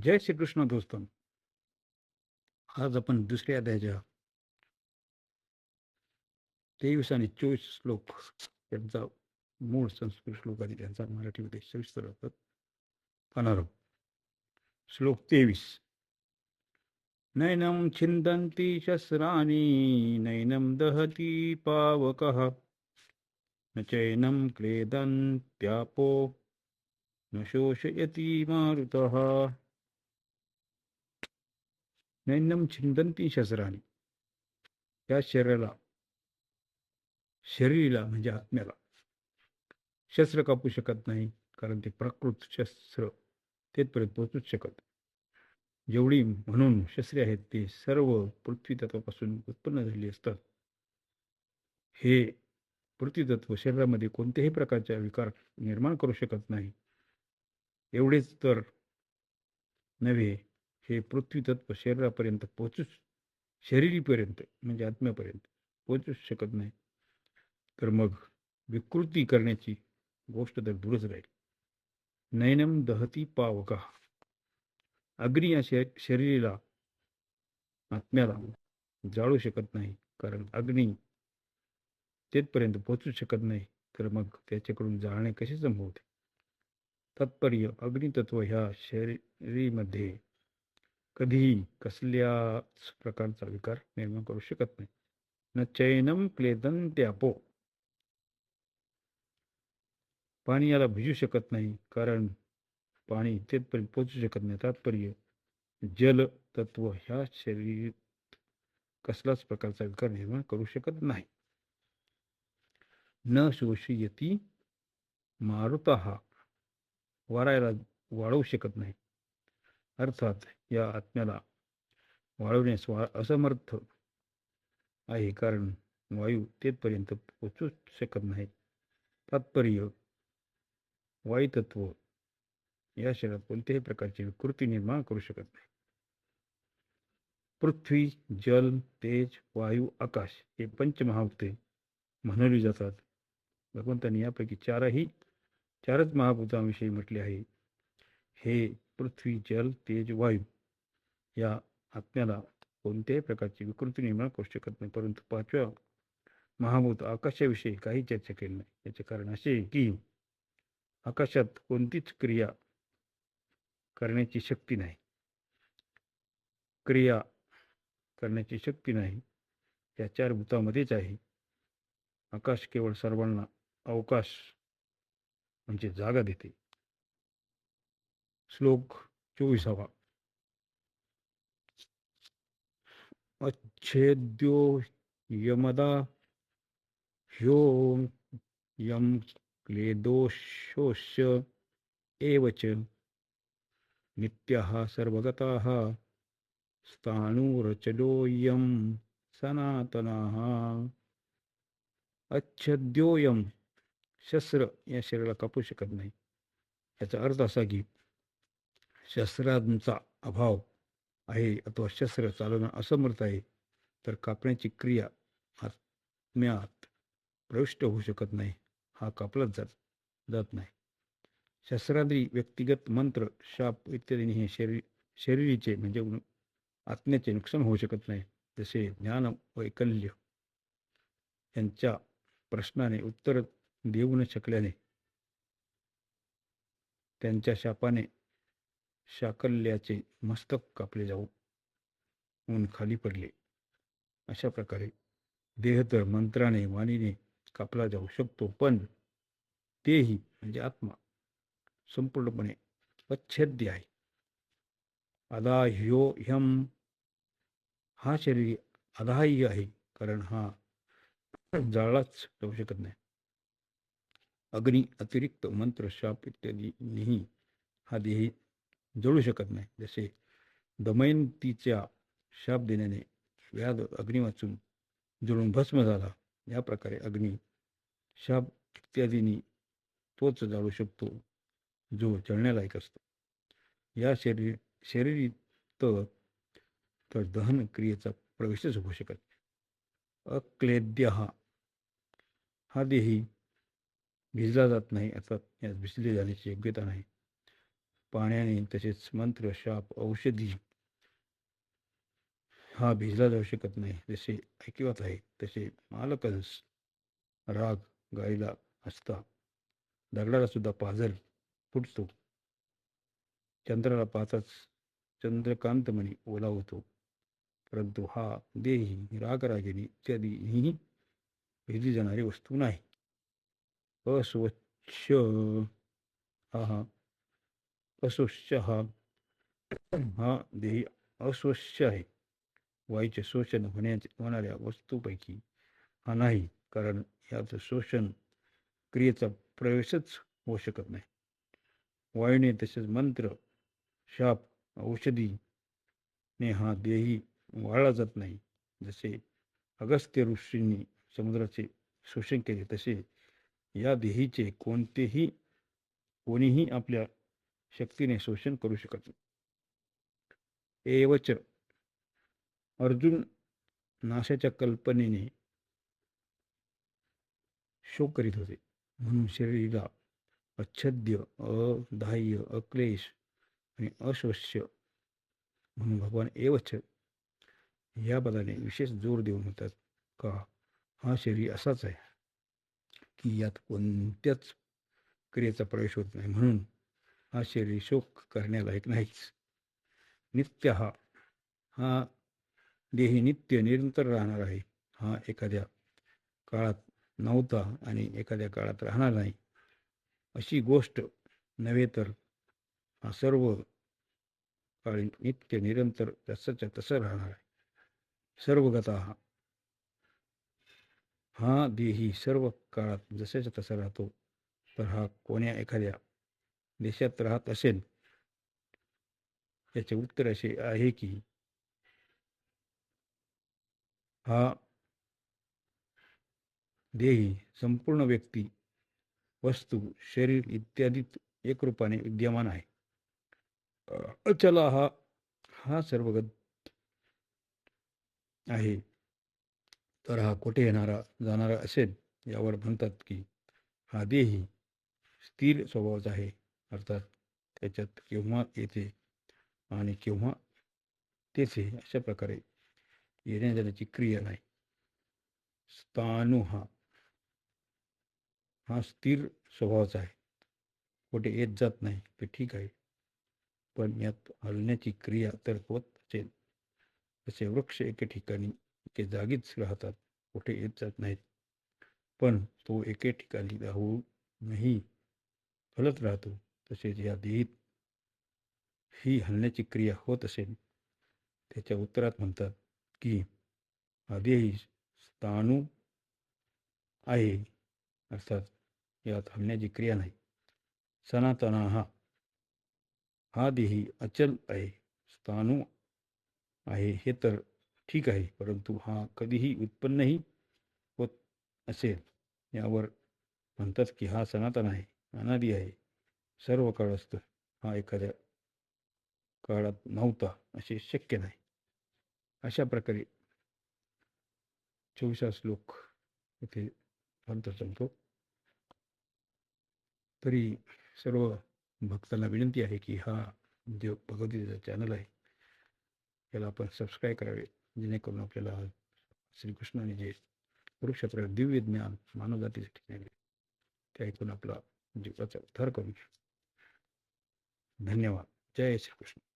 जय श्रीकृष्ण दोस्तन. आज आपण दुसऱ्या अध्यायाच्या 23 आणि 24 श्लोक त्यांचा मूळ संस्कृत श्लोक आणि त्यांचा मराठीमध्ये सविस्तर अर्थ पाहणार आहोत. श्लोक 23. नैनं छिन्दन्ति शस्त्राणि नैनं दहति पावकः न चैनं क्लेदन्त्यापो न शोषयति मारुतः. नैनं छिन्दन्ति शस्त्राणि. या शरीराला म्हणजे आत्म्याला शस्त्र कापू शकत नाही, कारण ते प्राकृत शस्त्र तेथपर्यंत पोहोचूच शकत. जेवढी म्हणून शस्त्रे आहेत ते सर्व पृथ्वी तत्वापासून उत्पन्न झालेली असतात. हे पृथ्वी तत्व शरीरामध्ये कोणत्याही प्रकारच्या विकार निर्माण करू शकत नाही. एवढेच तर नव्हे, हे पृथ्वी तत्व शरीरापर्यंत शरीरीपर्यंत म्हणजे आत्म्यापर्यंत पोहोचूच शकत नाही. तर मग विकृती करण्याची गोष्ट तर दूरच राहील. नैनम दहती पावका. अग्नी या शरीराला आत्म्याला जाळू शकत नाही, कारण अग्नी तेथपर्यंत पोहोचू शकत नाही. तर मग त्याच्याकडून जाळणे कसे संभवते. तात्पर्य, अग्नितत्व ह्या शरीरामध्ये कधीही कसल्याच प्रकारचा विकार निर्माण करू शकत नाही. न चैनम क्लेदन त्यापो. पाणी याला भिजू शकत नाही, कारण पाणी तेथपर्यंत पोहोचू शकत नाही. तात्पर्य, जल तत्व ह्या शरीरात कसलाच प्रकारचा विकार निर्माण करू शकत नाही. न शोषयती मारुतः. वारायला वाळवू शकत नाही. अर्थात या आत्म्याला वाळवण्यास असमर्थ आहे, कारण वायू तेथपर्यंत पोहोचू शकत नाही. तात्पर्य, वायुतत्व या शरीरात कोणत्याही प्रकारची विकृती निर्माण करू शकत नाही. पृथ्वी, जल, तेज, वायू, आकाश हे पंचमहाभूते म्हणवली जातात. भगवंतांनी यापैकी चारच महाभूतांविषयी म्हटले आहे. हे पृथ्वी, जल, तेज, वायू या आत्म्याला कोणत्याही प्रकारची विकृती निर्माण करू शकत नाही. परंतु पाचव्या महाभूत आकाशाविषयी काही चर्चा केली नाही. याचे कारण असे की आकाशात कोणतीच क्रिया करण्याची शक्ती नाही. क्रिया करण्याची शक्ती नाही या चार भूतामध्येच आहे. आकाश केवळ सर्वांना अवकाश म्हणजे जागा देते. श्लोक 24. अच्छेद्यो यमदा ह्यो यम क्लेदोषोश्य एवच नित्यः सर्वगतः स्थाणुरचलोऽयं सनातनः. अच्छेद्योयम. शस्त्र या शरीराला कापू शकत नाही. याचा अर्थ असा की शस्त्रांचा अभाव आहे अथवा शस्त्र चालवणं असमर्थ आहे, तर कापण्याची क्रिया आत्म्यात प्रविष्ट होऊ शकत नाही. हा कापलाच जात नाही. शस्त्रादी व्यक्तिगत मंत्र, शाप इत्यादींनी हे शरीरीचे म्हणजे आत्म्याचे नुकसान होऊ शकत नाही. जसे ज्ञान वैकल्य यांच्या प्रश्नाने उत्तर देऊ न शकल्याने त्यांच्या शापाने शाकल्याचे मस्तक कापले जाऊन खाली पडले. अशा प्रकारे देह तर मंत्राने वाणीने कापला जाऊ शकतो, पण तेही म्हणजे आत्मा संपूर्णपणे अच्छेद्य आहे. अदाह्यो ह्यम. हा शरीर अदाह्य आहे, कारण हा जाळलाच जाऊ शकत नाही. अग्नी अतिरिक्त मंत्र, शाप इत्यादींनीही हा देही जळू शकत नाही. जसे दमयंतीच्या शाप देण्याने व्याध अग्नी वाचून जळून भस्म झाला, या प्रकारे अग्नी शाप इत्यादींनी तोच जाळू शकतो जो जळण्यालायक असतो. या शरीरी तर दहन क्रियेचा प्रवेशच होऊ शकत नाही. अक्लेद्य हा देही भिजला जात नाही, अर्थात यास भिजले जाण्याची योग्यता नाही. पाण्याने तसेच मंत्र, शाप, औषधी हा भिजला जाऊ शकत नाही. जसे ऐकिवात आहे तसे मालकंस राग गायला असता दगडाला सुद्धा पाझर फुटतो. चंद्राला पाहताच चंद्रकांतमणी ओला होतो. परंतु हा देही रागरागिणी इत्यादीही भेदली जाणारी वस्तू नाही. अस्वच्छ हा हा अस्वच्छ हा देही अस्वच्छ आहे. वायूचे शोषण होणाऱ्या वस्तूपैकी हा नाही, कारण याचं शोषण क्रियेचा प्रवेशच होऊ शकत नाही. वायूने तसेच मंत्र, शाप, औषधी ने हा देही वाळला जात नाही. जसे अगस्त्य ऋषींनी समुद्राचे शोषण केले, तसे या देहीचे कोणीही आपल्या शक्तीने शोषण करू शकत नाही. एवच अर्जुन नाशाच्या कल्पनेने शोक करीत होते. म्हणून शरीराला अच्छेद्य, अदाह्य, अक्लेश आणि अश्वस्य म्हणून भगवान एवच या पदाने विशेष जोर देऊन म्हणतात का हा शरीर असाच आहे की यात कोणत्याच क्रियेचा प्रवेश होत नाही. म्हणून हा शरीर शोक करण्यालायक नाहीच. नित्य हा देही नित्य निरंतर राहणार आहे. हा एखाद्या काळात नव्हता आणि एखाद्या काळात राहणार नाही अशी गोष्ट नव्हे, तर हा सर्व काळी नित्य निरंतर तसंच्या तसं राहणार आहे. सर्वगता हा देही सर्व काळात जशाच्या तसा राहतो. तर हा कोण्या एखाद्या देशात राहत असेल, याचे उत्तर असे आहे की हा देही संपूर्ण व्यक्ती, वस्तू, शरीर इत्यादीत एकरूपाने विद्यमान आहे. अचल हा सर्वगत आहे. तर हा कुठे येणारा जाणारा असेल, यावर म्हणतात की हा देही स्थिर स्वभावाचा आहे. अर्थात त्याच्यात केव्हा येते आणि केव्हा तेथे अशा प्रकारे येण्या जाण्याची क्रिया नाही. स्थाणु हा स्थिर स्वभावाचा आहे. कुठे येत जात नाही ते ठीक आहे, पण यात हलण्याची क्रिया तर होत असेल. जसे वृक्ष एके ठिकाणी एके जागीच राहतात, कुठे येत जात नाहीत, पण तो एके ठिकाणी राहूनही हलत राहतो. तसेच या देहीत ही हलण्याची क्रिया होत असेल, त्याच्या उत्तरात म्हणतात की हा देही स्थाणू आहे. अर्थात यात हलण्याची क्रिया नाही. सनातना हा देही अचल आहे, स्थाणू आहे हे तर ठीक आहे, परंतु हा कधीही उत्पन्नही होत असेल, यावर म्हणतात की हा सनातन आहे, अनादी आहे, सर्व काळ असतो. हा एखाद्या काळात नव्हता असे शक्य नाही. अशा प्रकारे 24 श्लोक इथे अर्थ सांगतो. तरी सर्व भक्तांना विनंती आहे की हा जो भगवद्गीतेचा चॅनल आहे, याला आपण सबस्क्राईब करावे, जेणेकरून आपल्याला श्रीकृष्णाने जे कुरुक्षेत्र दिव्य ज्ञान मानवजातीसाठी दिले, ते ऐकून आपला जीवाचा उद्धार करू. धन्यवाद. जय श्रीकृष्ण.